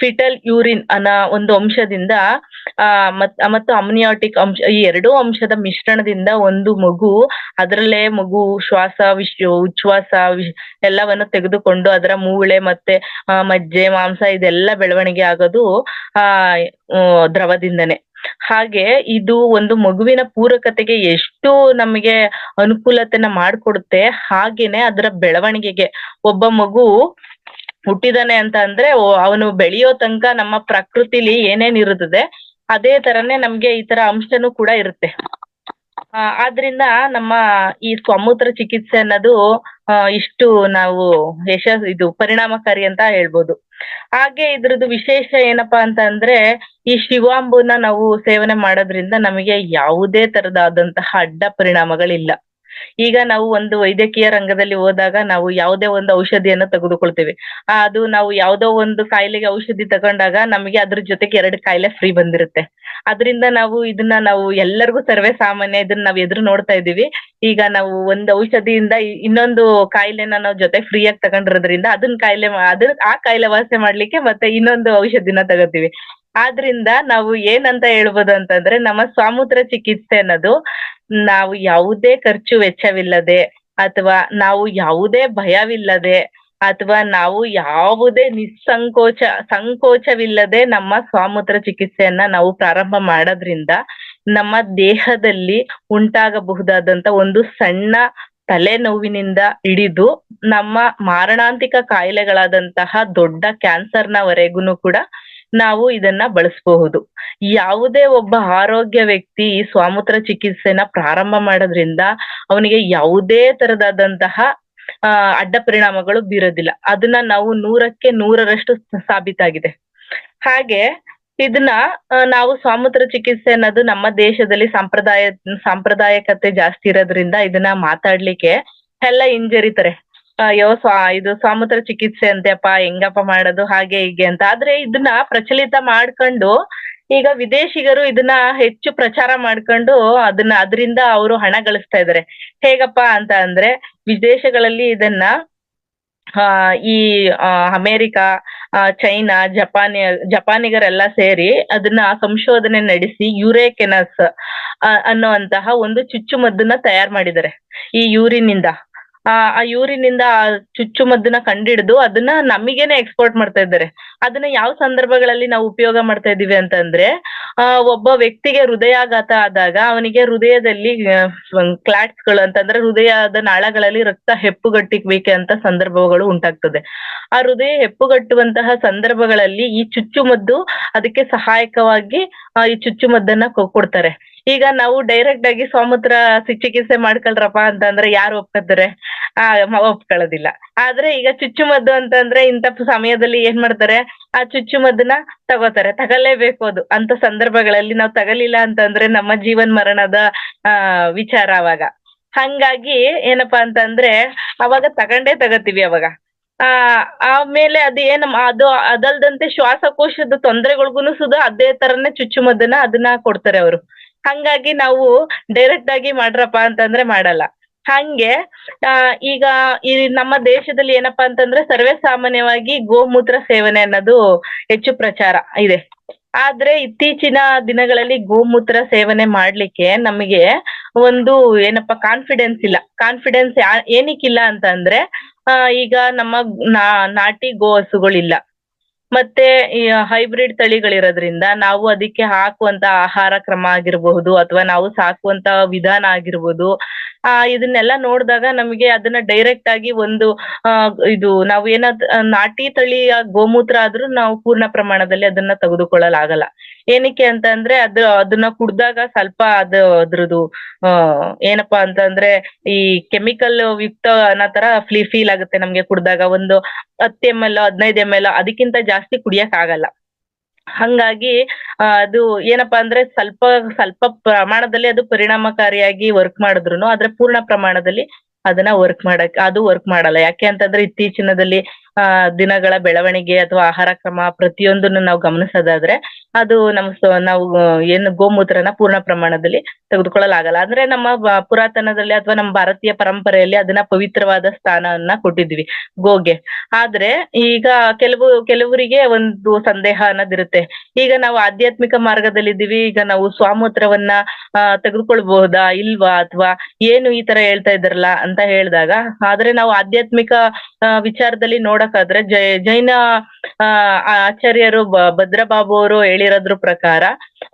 ಫಿಟಲ್ ಯೂರಿನ್ ಅನ್ನೋ ಒಂದು ಅಂಶದಿಂದ ಮತ್ತು ಅಮ್ನಿಯಾಟಿಕ್ ಅಂಶ, ಈ ಎರಡೂ ಅಂಶದ ಮಿಶ್ರಣದಿಂದ ಒಂದು ಮಗು ಅದರಲ್ಲೇ ಉಚ್ಛ್ವಾಸ ಎಲ್ಲವನ್ನು ತೆಗೆದುಕೊಂಡು ಅದರ ಮೂಳೆ ಮತ್ತೆ ಮಜ್ಜೆ, ಮಾಂಸ ಇದೆಲ್ಲ ಬೆಳವಣಿಗೆ ಆಗೋದು ದ್ರವದಿಂದನೇ. ಹಾಗೆ ಇದು ಒಂದು ಮಗುವಿನ ಪೂರಕತೆಗೆ ಎಷ್ಟು ನಮಗೆ ಅನುಕೂಲತೆನ ಮಾಡ್ಕೊಡುತ್ತೆ, ಹಾಗೇನೆ ಅದರ ಬೆಳವಣಿಗೆಗೆ, ಒಬ್ಬ ಮಗು ಹುಟ್ಟಿದಾನೆ ಅಂತ ಅಂದ್ರೆ ಅವನು ಬೆಳೆಯೋ ತನಕ ನಮ್ಮ ಪ್ರಕೃತಿಲಿ ಏನೇನ್ ಇರುತ್ತದೆ ಅದೇ ತರನೇ ನಮ್ಗೆ ಈ ತರ ಅಂಶನೂ ಕೂಡ ಇರುತ್ತೆ. ಆದ್ರಿಂದ ನಮ್ಮ ಈ ಸ್ವಾಮೂತ್ರ ಚಿಕಿತ್ಸೆ ಅನ್ನೋದು ಇಷ್ಟು ನಾವು ಇದು ಪರಿಣಾಮಕಾರಿ ಅಂತ ಹೇಳ್ಬೋದು. ಹಾಗೆ ಇದ್ರದ್ದು ವಿಶೇಷ ಏನಪ್ಪಾ ಅಂತ ಅಂದ್ರೆ, ಈ ಶಿವಾಂಬುನ ನಾವು ಸೇವನೆ ಮಾಡೋದ್ರಿಂದ ನಮಗೆ ಯಾವುದೇ ತರದಾದಂತಹ ಅಡ್ಡ ಪರಿಣಾಮಗಳಿಲ್ಲ. ಈಗ ನಾವು ಒಂದು ವೈದ್ಯಕೀಯ ರಂಗದಲ್ಲಿ ಹೋದಾಗ ನಾವು ಯಾವುದೇ ಒಂದು ಔಷಧಿಯನ್ನು ತೆಗೆದುಕೊಳ್ತೇವೆ. ಅದು ನಾವು ಯಾವುದೋ ಒಂದು ಕಾಯಿಲೆಗೆ ಔಷಧಿ ತಗೊಂಡಾಗ ನಮಗೆ ಅದ್ರ ಜೊತೆಗೆ 2 ಕಾಯಿಲೆ ಫ್ರೀ ಬಂದಿರುತ್ತೆ. ಅದರಿಂದ ನಾವು ಎಲ್ಲರಿಗೂ ಸರ್ವೇ ಸಾಮಾನ್ಯ ಇದನ್ನ ನಾವು ಎದುರು ನೋಡ್ತಾ ಇದೀವಿ. ಈಗ ನಾವು ಒಂದು ಔಷಧಿಯಿಂದ ಇನ್ನೊಂದು ಕಾಯಿಲೆನ ನಾವು ಜೊತೆ ಫ್ರೀಯಾಗಿ ತಗೊಂಡಿರೋದ್ರಿಂದ ಆ ಕಾಯಿಲೆ ವಾಸಿ ಮಾಡ್ಲಿಕ್ಕೆ ಮತ್ತೆ ಇನ್ನೊಂದು ಔಷಧಿನ ತಗೋತೀವಿ. ಆದ್ರಿಂದ ನಾವು ಏನಂತ ಹೇಳ್ಬೋದು ಅಂತಂದ್ರೆ ನಮ್ಮ ಸ್ವಾಮೂತ್ರ ಚಿಕಿತ್ಸೆ ಅನ್ನೋದು ನಾವು ಯಾವುದೇ ಖರ್ಚು ವೆಚ್ಚವಿಲ್ಲದೆ ಅಥವಾ ನಾವು ಯಾವುದೇ ಭಯವಿಲ್ಲದೆ ಅಥವಾ ನಾವು ಯಾವುದೇ ಸಂಕೋಚವಿಲ್ಲದೆ ನಮ್ಮ ಸ್ವಾಮೂತ್ರ ಚಿಕಿತ್ಸೆಯನ್ನ ನಾವು ಪ್ರಾರಂಭ ಮಾಡೋದ್ರಿಂದ ನಮ್ಮ ದೇಹದಲ್ಲಿ ಉಂಟಾಗಬಹುದಾದಂತ ಒಂದು ಸಣ್ಣ ತಲೆನೋವಿನಿಂದ ಹಿಡಿದು ನಮ್ಮ ಮಾರಣಾಂತಿಕ ಕಾಯಿಲೆಗಳಾದಂತಹ ದೊಡ್ಡ ಕ್ಯಾನ್ಸರ್‌ನವರೆಗೂನು ಕೂಡ ನಾವು ಇದನ್ನ ಬಳಸಬಹುದು. ಯಾವುದೇ ಒಬ್ಬ ಆರೋಗ್ಯ ವ್ಯಕ್ತಿ ಈ ಸ್ವಾಮೂತ್ರ ಚಿಕಿತ್ಸೆನ ಪ್ರಾರಂಭ ಮಾಡೋದ್ರಿಂದ ಅವನಿಗೆ ಯಾವುದೇ ತರದಾದಂತಹ ಅಡ್ಡ ಪರಿಣಾಮಗಳು ಬೀರೋದಿಲ್ಲ. ಅದನ್ನ ನಾವು 100ಕ್ಕೆ 100ರಷ್ಟು ಸಾಬೀತಾಗಿದೆ. ಹಾಗೆ ಇದನ್ನ ನಾವು ಸ್ವಾಮೂತ್ರ ಚಿಕಿತ್ಸೆ ಅನ್ನೋದು ನಮ್ಮ ದೇಶದಲ್ಲಿ ಸಾಂಪ್ರದಾಯಿಕತೆ ಜಾಸ್ತಿ ಇರೋದ್ರಿಂದ ಇದನ್ನ ಮಾತಾಡ್ಲಿಕ್ಕೆ ಎಲ್ಲ ಹಿಂಜರಿತಾರೆ. ಅಯ್ಯೋ ಇದು ಸ್ವಾಮೂತ್ರ ಚಿಕಿತ್ಸೆ ಅಂತೆಪ್ಪ, ಹೆಂಗಪ್ಪ ಮಾಡೋದು ಹಾಗೆ ಹೀಗೆ ಅಂತ. ಆದ್ರೆ ಇದನ್ನ ಪ್ರಚಲಿತ ಮಾಡ್ಕೊಂಡು ಈಗ ವಿದೇಶಿಗರು ಇದನ್ನ ಹೆಚ್ಚು ಪ್ರಚಾರ ಮಾಡ್ಕೊಂಡು ಅದರಿಂದ ಅವರು ಹಣ ಗಳಿಸ್ತಾ ಇದಾರೆ. ಹೇಗಪ್ಪ ಅಂತ ಅಂದ್ರೆ ವಿದೇಶಗಳಲ್ಲಿ ಇದನ್ನ ಈ ಅಮೇರಿಕ, ಚೈನಾ, ಜಪಾನಿಗರೆಲ್ಲ ಸೇರಿ ಅದನ್ನ ಸಂಶೋಧನೆ ನಡೆಸಿ ಯುರೇಕೆನಸ್ ಅನ್ನುವಂತಹ ಒಂದು ಚುಚ್ಚುಮದ್ದನ್ನ ತಯಾರು ಮಾಡಿದ್ದಾರೆ ಈ ಯೂರಿನಿಂದ. ಆ ಯೂರಿನಿಂದ ಚುಚ್ಚುಮದ್ದನ್ನ ಕಂಡಿಡಿದು ಅದನ್ನ ನಮಿಗೇನೆ ಎಕ್ಸ್ಪೋರ್ಟ್ ಮಾಡ್ತಾ ಇದ್ದಾರೆ. ಅದನ್ನ ಯಾವ ಸಂದರ್ಭಗಳಲ್ಲಿ ನಾವು ಉಪಯೋಗ ಮಾಡ್ತಾ ಇದೀವಿ ಅಂತಂದ್ರೆ ಒಬ್ಬ ವ್ಯಕ್ತಿಗೆ ಹೃದಯಾಘಾತ ಆದಾಗ ಅವನಿಗೆ ಹೃದಯದಲ್ಲಿ ಕ್ಲಾಟ್ಸ್ಗಳು ಅಂತಂದ್ರೆ ಹೃದಯದ ನಾಳಗಳಲ್ಲಿ ರಕ್ತ ಹೆಪ್ಪುಗಟ್ಟಿಬೇಕೆ ಅಂತ ಸಂದರ್ಭಗಳು ಉಂಟಾಗ್ತದೆ. ಆ ಹೃದಯ ಹೆಪ್ಪುಗಟ್ಟುವಂತಹ ಸಂದರ್ಭಗಳಲ್ಲಿ ಈ ಚುಚ್ಚುಮದ್ದು ಅದಕ್ಕೆ ಸಹಾಯಕವಾಗಿ ಈ ಚುಚ್ಚುಮದ್ದನ್ನ ಕೊಡ್ತಾರೆ. ಈಗ ನಾವು ಡೈರೆಕ್ಟ್ ಆಗಿ ಸ್ವಾಮೂತ್ರ ಚಿಕಿತ್ಸೆ ಮಾಡ್ಕೊಳ್ರಪ್ಪ ಅಂತಂದ್ರೆ ಯಾರು ಒಪ್ಕೊತಾರೆ? ಒಪ್ಕೊಳ್ಳೋದಿಲ್ಲ. ಆದ್ರೆ ಈಗ ಚುಚ್ಚುಮದ್ದು ಅಂತಂದ್ರೆ ಇಂಥ ಸಮಯದಲ್ಲಿ ಏನ್ ಮಾಡ್ತಾರೆ, ಆ ಚುಚ್ಚುಮದ್ದನ್ನ ತಗೊಳ್ಳೇಬೇಕು. ಅದು ಅಂತ ಸಂದರ್ಭಗಳಲ್ಲಿ ನಾವು ತಗಲಿಲ್ಲ ಅಂತಂದ್ರೆ ನಮ್ಮ ಜೀವನ್ ಮರಣದ ವಿಚಾರ ಅವಾಗ. ಹಂಗಾಗಿ ಏನಪ್ಪಾ ಅಂತಂದ್ರೆ ಅವಾಗ ತಗೋತೀವಿ ಅವಾಗ. ಆಮೇಲೆ ಅದಲ್ದಂತೆ ಶ್ವಾಸಕೋಶದ ತೊಂದರೆಗಳ್ಗೂನು ಸುದ ಅದೇ ತರನೇ ಚುಚ್ಚುಮದ್ದನ್ನ ಅದನ್ನ ಕೊಡ್ತಾರೆ ಅವರು. ಹಂಗಾಗಿ ನಾವು ಡೈರೆಕ್ಟ್ ಆಗಿ ಮಾಡ್ರಪ್ಪ ಅಂತಂದ್ರೆ ಮಾಡಲ್ಲ. ಹಂಗೆ ಈಗ ಈ ನಮ್ಮ ದೇಶದಲ್ಲಿ ಏನಪ್ಪಾ ಅಂತಂದ್ರೆ ಸರ್ವೇ ಸಾಮಾನ್ಯವಾಗಿ ಗೋಮೂತ್ರ ಸೇವನೆ ಅನ್ನೋದು ಹೆಚ್ಚು ಪ್ರಚಾರ ಇದೆ. ಆದ್ರೆ ಇತ್ತೀಚಿನ ದಿನಗಳಲ್ಲಿ ಗೋಮೂತ್ರ ಸೇವನೆ ಮಾಡ್ಲಿಕ್ಕೆ ನಮಗೆ ಒಂದು ಏನಪ್ಪಾ ಕಾನ್ಫಿಡೆನ್ಸ್ ಏನಕ್ಕಿಲ್ಲ ಅಂತ ಅಂದ್ರೆ ಈಗ ನಮ್ಮ ನಾಟಿ ಗೋ ಹಸುಗಳಿಲ್ಲ, ಮತ್ತೆ ಈ ಹೈಬ್ರಿಡ್ ತಳಿಗಳಿರೋದ್ರಿಂದ ನಾವು ಅದಕ್ಕೆ ಹಾಕುವಂತ ಆಹಾರ ಕ್ರಮ ಆಗಿರಬಹುದು ಅಥವಾ ನಾವು ಸಾಕುವಂತ ವಿಧಾನ ಆಗಿರ್ಬೋದು, ಇದನ್ನೆಲ್ಲ ನೋಡಿದಾಗ ನಮಗೆ ಅದನ್ನ ಡೈರೆಕ್ಟ್ ಆಗಿ ಒಂದು ಇದು ನಾವು ನಾಟಿ ತಳಿಯ ಗೋಮೂತ್ರ ಆದ್ರೂ ನಾವು ಪೂರ್ಣ ಪ್ರಮಾಣದಲ್ಲಿ ಅದನ್ನ ತೆಗೆದುಕೊಳ್ಳಲಾಗಲ್ಲ. ಏನಕ್ಕೆ ಅಂತ ಅಂದ್ರೆ ಅದನ್ನ ಕುಡ್ದಾಗ ಸ್ವಲ್ಪ ಅದ್ರದ್ದು ಏನಪ್ಪಾ ಅಂತಂದ್ರೆ ಈ ಕೆಮಿಕಲ್ ಯುಕ್ತ ಅನ್ನೋ ತರ ಫೀಲ್ ಆಗುತ್ತೆ ನಮ್ಗೆ ಕುಡ್ದಾಗ. ಒಂದು 10 ml 15 ml ಅದಕ್ಕಿಂತ ಜಾಸ್ತಿ ಕುಡಿಯಕ್ ಆಗಲ್ಲ. ಹಂಗಾಗಿ ಅದು ಏನಪ್ಪಾ ಅಂದ್ರೆ ಸ್ವಲ್ಪ ಪ್ರಮಾಣದಲ್ಲಿ ಅದು ಪರಿಣಾಮಕಾರಿಯಾಗಿ ವರ್ಕ್ ಮಾಡಿದ್ರುನು ಆದ್ರೆ ಪೂರ್ಣ ಪ್ರಮಾಣದಲ್ಲಿ ಅದನ್ನ ವರ್ಕ್ ಮಾಡಲ್ಲ. ಯಾಕೆ ಅಂತಂದ್ರೆ ಇತ್ತೀಚಿನದಲ್ಲಿ ದಿನಗಳ ಬೆಳವಣಿಗೆ ಅಥವಾ ಆಹಾರ ಕ್ರಮ ಪ್ರತಿಯೊಂದನ್ನು ನಾವು ಗಮನಿಸೋದಾದ್ರೆ ಅದು ನಾವು ಏನು ಗೋಮೂತ್ರನ ಪೂರ್ಣ ಪ್ರಮಾಣದಲ್ಲಿ ತೆಗೆದುಕೊಳ್ಳಲಾಗಲ್ಲ. ಅಂದ್ರೆ ನಮ್ಮ ಪುರಾತನದಲ್ಲಿ ಅಥವಾ ನಮ್ಮ ಭಾರತೀಯ ಪರಂಪರೆಯಲ್ಲಿ ಅದನ್ನ ಪವಿತ್ರವಾದ ಸ್ಥಾನವನ್ನ ಕೊಟ್ಟಿದ್ವಿ ಗೋಗೆ. ಆದ್ರೆ ಈಗ ಕೆಲವರಿಗೆ ಒಂದು ಸಂದೇಹ ಅನ್ನೋದಿರುತ್ತೆ, ಈಗ ನಾವು ಆಧ್ಯಾತ್ಮಿಕ ಮಾರ್ಗದಲ್ಲಿದ್ದೀವಿ, ಈಗ ನಾವು ಸ್ವಾಮೂತ್ರವನ್ನ ತೆಗೆದುಕೊಳ್ಬಹುದಾ ಇಲ್ವಾ ಅಥವಾ ಏನು ಈ ತರ ಹೇಳ್ತಾ ಇದಾರಲ್ಲ ಅಂತ ಹೇಳಿದಾಗ, ಆದ್ರೆ ನಾವು ಆಧ್ಯಾತ್ಮಿಕ ವಿಚಾರದಲ್ಲಿ ನೋಡಕ್ಕಾದ್ರೆ ಜೈನ ಆಚಾರ್ಯರು ಭದ್ರಬಾಬು ಅವರು ಹೇಳಿರೋದ್ರ ಪ್ರಕಾರ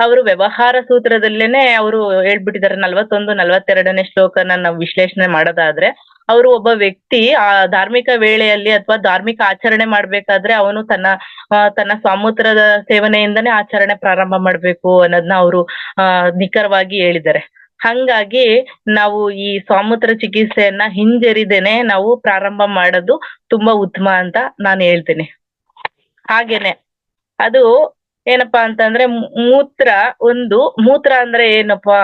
ಅವರು ವ್ಯವಹಾರ ಸೂತ್ರದಲ್ಲೇನೆ ಅವರು ಹೇಳ್ಬಿಟ್ಟಿದ್ದಾರೆ. 41, 42ನೇ ಶ್ಲೋಕನ ನಾವು ವಿಶ್ಲೇಷಣೆ ಮಾಡೋದಾದ್ರೆ ಅವರು ಒಬ್ಬ ವ್ಯಕ್ತಿ ಆ ಧಾರ್ಮಿಕ ವೇಳೆಯಲ್ಲಿ ಅಥವಾ ಧಾರ್ಮಿಕ ಆಚರಣೆ ಮಾಡ್ಬೇಕಾದ್ರೆ ಅವನು ತನ್ನ ಸ್ವಾಮೂತ್ರದ ಸೇವನೆಯಿಂದನೇ ಆಚರಣೆ ಪ್ರಾರಂಭ ಮಾಡ್ಬೇಕು ಅನ್ನೋದನ್ನ ಅವರು ನಿಖರವಾಗಿ ಹೇಳಿದ್ದಾರೆ. ಹಂಗಾಗಿ ನಾವು ಈ ಸ್ವಾಮೂತ್ರ ಚಿಕಿತ್ಸೆಯನ್ನ ಹಿಂಜರಿದೇನೆ ನಾವು ಪ್ರಾರಂಭ ಮಾಡೋದು ತುಂಬಾ ಉತ್ತಮ ಅಂತ ನಾನು ಹೇಳ್ತೀನಿ. ಹಾಗೇನೆ ಅದು ಏನಪ್ಪಾ ಅಂತಂದ್ರೆ ಮೂತ್ರ ಅಂದ್ರೆ ಏನಪ್ಪಾ,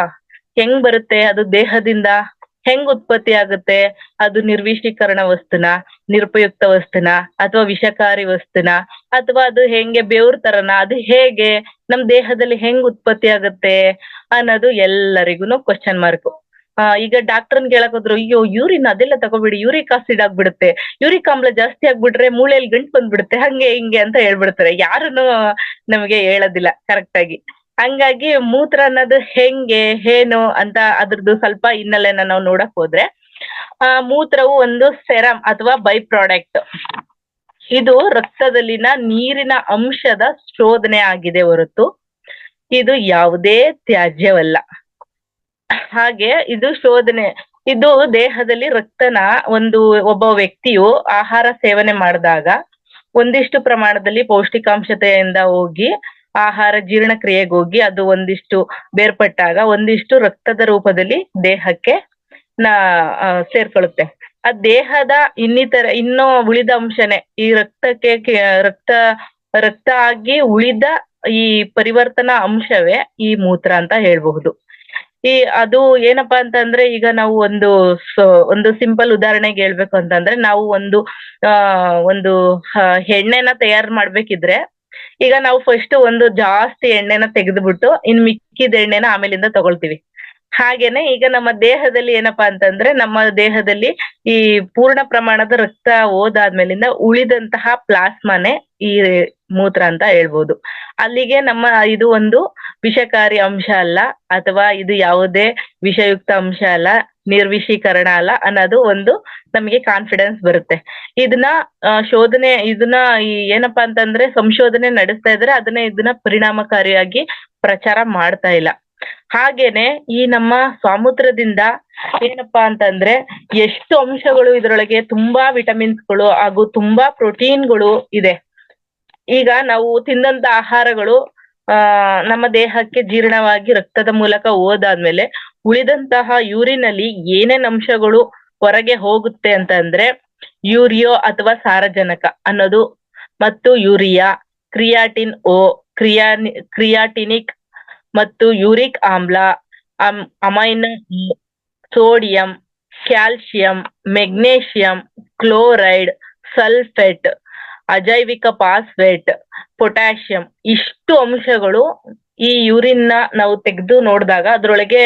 ಹೆಂಗ್ ಬರುತ್ತೆ, ಅದು ದೇಹದಿಂದ ಹೆಂಗ್ ಉತ್ಪತ್ತಿ ಆಗುತ್ತೆ, ಅದು ನಿರ್ವಿಷೀಕರಣ ವಸ್ತುನ, ನಿರುಪಯುಕ್ತ ವಸ್ತುನ ಅಥವಾ ವಿಷಕಾರಿ ವಸ್ತುನ ಅಥವಾ ಅದು ಹೆಂಗೆ ಬೆವ್ರ ತರನ, ಅದು ಹೇಗೆ ನಮ್ ದೇಹದಲ್ಲಿ ಹೆಂಗ್ ಉತ್ಪತ್ತಿ ಆಗುತ್ತೆ ಅನ್ನೋದು ಎಲ್ಲರಿಗೂ ಕ್ವಶನ್ ಮಾರ್ಕ್. ಈಗ ಡಾಕ್ಟರ್ನ್ ಕೇಳಕ್ ಹೋದ್ರು, ಅಯ್ಯೋ ಯೂರಿನ್ ಅದೆಲ್ಲ ತಗೋಬಿಡಿ, ಯೂರಿಕ್ ಆಸಿಡ್ ಆಗ್ಬಿಡುತ್ತೆ, ಯೂರಿಕ್ ಆಮ್ಲ ಜಾಸ್ತಿ ಆಗ್ಬಿಟ್ರೆ ಮೂಳೆಯಲ್ಲಿ ಗಂಟು ಬಂದ್ಬಿಡುತ್ತೆ, ಹಂಗೆ ಹಿಂಗೆ ಅಂತ ಹೇಳ್ಬಿಡ್ತಾರೆ. ಯಾರುನು ನಮಗೆ ಹೇಳೋದಿಲ್ಲ ಕರೆಕ್ಟ್ ಆಗಿ. ಹಂಗಾಗಿ ಮೂತ್ರ ಅನ್ನೋದು ಹೆಂಗೆ ಏನು ಅಂತ ಅದ್ರದ್ದು ಸ್ವಲ್ಪ ಹಿನ್ನೆಲೆನ ನಾವು ನೋಡಕ್ ಹೋದ್ರೆ, ಮೂತ್ರವು ಒಂದು ಸೆರಮ್ ಅಥವಾ ಬೈ ಪ್ರಾಡಕ್ಟ್. ಇದು ರಕ್ತದಲ್ಲಿನ ನೀರಿನ ಅಂಶದ ಶೋಧನೆ ಆಗಿದೆ ಹೊರತು ಇದು ಯಾವುದೇ ತ್ಯಾಜ್ಯವಲ್ಲ. ಹಾಗೆ ಇದು ಶೋಧನೆ, ಇದು ದೇಹದಲ್ಲಿ ರಕ್ತನ ಒಬ್ಬ ವ್ಯಕ್ತಿಯು ಆಹಾರ ಸೇವನೆ ಮಾಡಿದಾಗ ಒಂದಿಷ್ಟು ಪ್ರಮಾಣದಲ್ಲಿ ಪೌಷ್ಟಿಕಾಂಶತೆಯಿಂದ ಹೋಗಿ ಆಹಾರ ಜೀರ್ಣಕ್ರಿಯೆಗೆ ಹೋಗಿ ಅದು ಒಂದಿಷ್ಟು ಬೇರ್ಪಟ್ಟಾಗ ಒಂದಿಷ್ಟು ರಕ್ತದ ರೂಪದಲ್ಲಿ ದೇಹಕ್ಕೆ ಸೇರ್ಕೊಳ್ಳುತ್ತೆ. ಆ ದೇಹದ ಇನ್ನೂ ಉಳಿದ ಅಂಶನೇ ಈ ರಕ್ತ ಆಗಿ ಉಳಿದ ಈ ಪರಿವರ್ತನಾ ಅಂಶವೇ ಈ ಮೂತ್ರ ಅಂತ ಹೇಳ್ಬಹುದು. ಅದು ಏನಪ್ಪಾ ಅಂತಂದ್ರೆ, ಈಗ ನಾವು ಒಂದು ಸಿಂಪಲ್ ಉದಾಹರಣೆಗೆ ಹೇಳ್ಬೇಕು ಅಂತಂದ್ರೆ, ನಾವು ಒಂದು ಎಣ್ಣೆನ ತಯಾರು ಮಾಡ್ಬೇಕಿದ್ರೆ, ಈಗ ನಾವು ಫಸ್ಟ್ ಒಂದು ಜಾಸ್ತಿ ಎಣ್ಣೆನ ತೆಗೆದ್ಬಿಟ್ಟು ಇನ್ ಮಿಕ್ಕಿದ ಎಣ್ಣೆನ ಆಮೇಲಿಂದ ತಗೊಳ್ತೀವಿ. ಹಾಗೇನೆ ಈಗ ನಮ್ಮ ದೇಹದಲ್ಲಿ ಏನಪ್ಪಾ ಅಂತಂದ್ರೆ, ನಮ್ಮ ದೇಹದಲ್ಲಿ ಈ ಪೂರ್ಣ ಪ್ರಮಾಣದ ರಕ್ತ ಹೋದಾದ್ಮೇಲಿಂದ ಉಳಿದಂತಹ ಪ್ಲಾಸ್ಮಾನೇ ಈ ಮೂತ್ರ ಅಂತ ಹೇಳ್ಬೋದು. ಅಲ್ಲಿಗೆ ಇದು ಒಂದು ವಿಷಕಾರಿ ಅಂಶ ಅಲ್ಲ, ಅಥವಾ ಇದು ಯಾವುದೇ ವಿಷಯುಕ್ತ ಅಂಶ ಅಲ್ಲ, ನಿರ್ವಿಷೀಕರಣ ಅಲ್ಲ ಅನ್ನೋದು ಒಂದು ನಮಗೆ ಕಾನ್ಫಿಡೆನ್ಸ್ ಬರುತ್ತೆ. ಇದನ್ನ ಏನಪ್ಪಾ ಅಂತಂದ್ರೆ ಸಂಶೋಧನೆ ನಡೆಸ್ತಾ ಇದ್ರೆ ಇದನ್ನ ಪರಿಣಾಮಕಾರಿಯಾಗಿ ಪ್ರಚಾರ ಮಾಡ್ತಾ ಇಲ್ಲ. ಹಾಗೇನೆ ಈ ನಮ್ಮ ಸ್ವಾಮೂತ್ರದಿಂದ ಏನಪ್ಪಾ ಅಂತಂದ್ರೆ, ಎಷ್ಟು ಅಂಶಗಳು ಇದರೊಳಗೆ, ತುಂಬಾ ವಿಟಮಿನ್ಸ್ಗಳು ಹಾಗೂ ತುಂಬಾ ಪ್ರೋಟೀನ್ಗಳು ಇದೆ. ಈಗ ನಾವು ತಿಂದಂತ ಆಹಾರಗಳು ನಮ್ಮ ದೇಹಕ್ಕೆ ಜೀರ್ಣವಾಗಿ ರಕ್ತದ ಮೂಲಕ ಹೋದಾದ್ಮೇಲೆ ಉಳಿದಂತಹ ಯೂರಿನ್ ಅಲ್ಲಿ ಏನೇನ್ ಅಂಶಗಳು ಹೊರಗೆ ಹೋಗುತ್ತೆ ಅಂತಂದ್ರೆ, ಯೂರಿಯೋ ಅಥವಾ ಸಾರಜನಕ ಅನ್ನೋದು, ಮತ್ತು ಯೂರಿಯಾ, ಕ್ರಿಯಾಟಿನ್ ಕ್ರಿಯಾಟಿನಿಕ್ ಮತ್ತು ಯೂರಿಕ್ ಆಮ್ಲ, amino, sodium, calcium, magnesium, chloride, sulphate, ಅಜೈವಿಕ ಫಾಸ್ಫೇಟ್, ಪೊಟ್ಯಾಷಿಯಂ, ಇಷ್ಟು ಅಂಶಗಳು ಈ ಯೂರಿನ್ ನಾವು ತೆಗೆದು ನೋಡಿದಾಗ ಅದ್ರೊಳಗೆ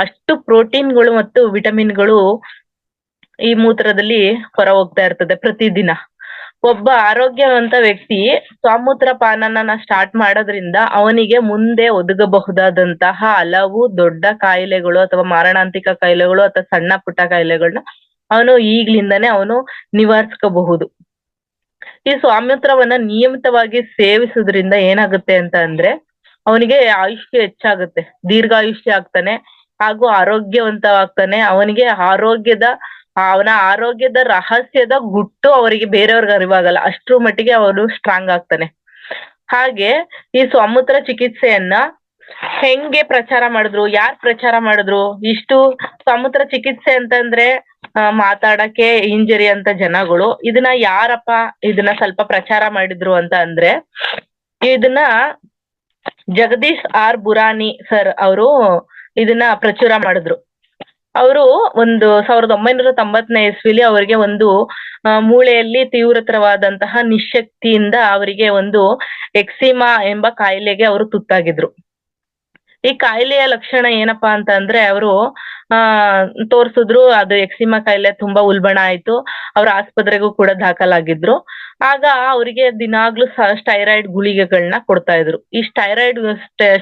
ಅಷ್ಟು ಪ್ರೋಟೀನ್ಗಳು ಮತ್ತು ವಿಟಮಿನ್ಗಳು ಈ ಮೂತ್ರದಲ್ಲಿ ಹೊರ ಹೋಗ್ತಾ ಇರ್ತದೆ ಪ್ರತಿದಿನ. ಒಬ್ಬ ಆರೋಗ್ಯವಂತ ವ್ಯಕ್ತಿ ಸ್ವಾಮೂತ್ರ ಪಾನನ ಸ್ಟಾರ್ಟ್ ಮಾಡೋದ್ರಿಂದ ಅವನಿಗೆ ಮುಂದೆ ಒದಗಬಹುದಾದಂತಹ ಹಲವು ದೊಡ್ಡ ಕಾಯಿಲೆಗಳು ಅಥವಾ ಮಾರಣಾಂತಿಕ ಕಾಯಿಲೆಗಳು ಅಥವಾ ಸಣ್ಣ ಪುಟ್ಟ ಕಾಯಿಲೆಗಳನ್ನ ಅವನು ಈಗ್ಲಿಂದಾನೇ ನಿವಾರಿಸ್ಕೋಬಹುದು. ಈ ಸ್ವಾಮೂತ್ರವನ್ನ ನಿಯಮಿತವಾಗಿ ಸೇವಿಸೋದ್ರಿಂದ ಏನಾಗುತ್ತೆ ಅಂತ ಅಂದ್ರೆ, ಅವನಿಗೆ ಆಯುಷ್ಯ ಹೆಚ್ಚಾಗುತ್ತೆ, ದೀರ್ಘಾಯುಷ್ಯ ಆಗ್ತಾನೆ ಹಾಗೂ ಆರೋಗ್ಯವಂತವಾಗ್ತಾನೆ. ಅವನ ಆರೋಗ್ಯದ ರಹಸ್ಯದ ಗುಟ್ಟು ಅವರಿಗೆ ಬೇರೆಯವ್ರಿಗೆ ಅರಿವಾಗಲ್ಲ, ಅಷ್ಟ್ರ ಮಟ್ಟಿಗೆ ಅವನು ಸ್ಟ್ರಾಂಗ್ ಆಗ್ತಾನೆ. ಹಾಗೆ ಈ ಸ್ವಾಮೂತ್ರ ಚಿಕಿತ್ಸೆಯನ್ನ ಹೆಂಗೆ ಪ್ರಚಾರ ಮಾಡಿದ್ರು, ಯಾರ್ ಪ್ರಚಾರ ಮಾಡಿದ್ರು? ಇಷ್ಟು ಸ್ವಾಮೂತ್ರ ಚಿಕಿತ್ಸೆ ಅಂತಂದ್ರೆ ಮಾತಾಡಕ್ಕೆ ಹಿಂಜರಿ ಅಂತ ಜನಗಳು ಇದನ್ನ ಇದನ್ನ ಸ್ವಲ್ಪ ಪ್ರಚಾರ ಮಾಡಿದ್ರು ಅಂತ ಅಂದ್ರೆ, ಇದನ್ನ ಜಗದೀಶ್ ಆರ್ ಬುರಾನಿ ಸರ್ ಅವರು ಇದನ್ನ ಪ್ರಚುರ ಮಾಡಿದ್ರು. ಅವರು 1990ನೇ ಇಸ್ವಿಲಿ ಅವರಿಗೆ ಒಂದು ಮೂಳೆಯಲ್ಲಿ ತೀವ್ರತರವಾದಂತಹ ನಿಶಕ್ತಿಯಿಂದ ಅವರಿಗೆ ಒಂದು ಎಕ್ಸಿಮಾ ಎಂಬ ಕಾಯಿಲೆಗೆ ಅವರು ತುತ್ತಾಗಿದ್ರು. ಈ ಕಾಯಿಲೆಯ ಲಕ್ಷಣ ಏನಪ್ಪಾ ಅಂತ ಅಂದ್ರೆ, ಅವರು ತೋರ್ಸಿದ್ರು, ಅದು ಎಕ್ಸಿಮಾ ಕಾಯಿಲೆ ತುಂಬಾ ಉಲ್ಬಣ ಆಯ್ತು. ಅವ್ರ ಆಸ್ಪತ್ರೆಗೂ ಕೂಡ ದಾಖಲಾಗಿದ್ರು. ಆಗ ಅವರಿಗೆ ದಿನಾಗ್ಲೂ ಸ್ಟೈರಾಯ್ಡ್ ಗುಳಿಗೆಗಳನ್ನ ಕೊಡ್ತಾ ಇದ್ರು. ಈ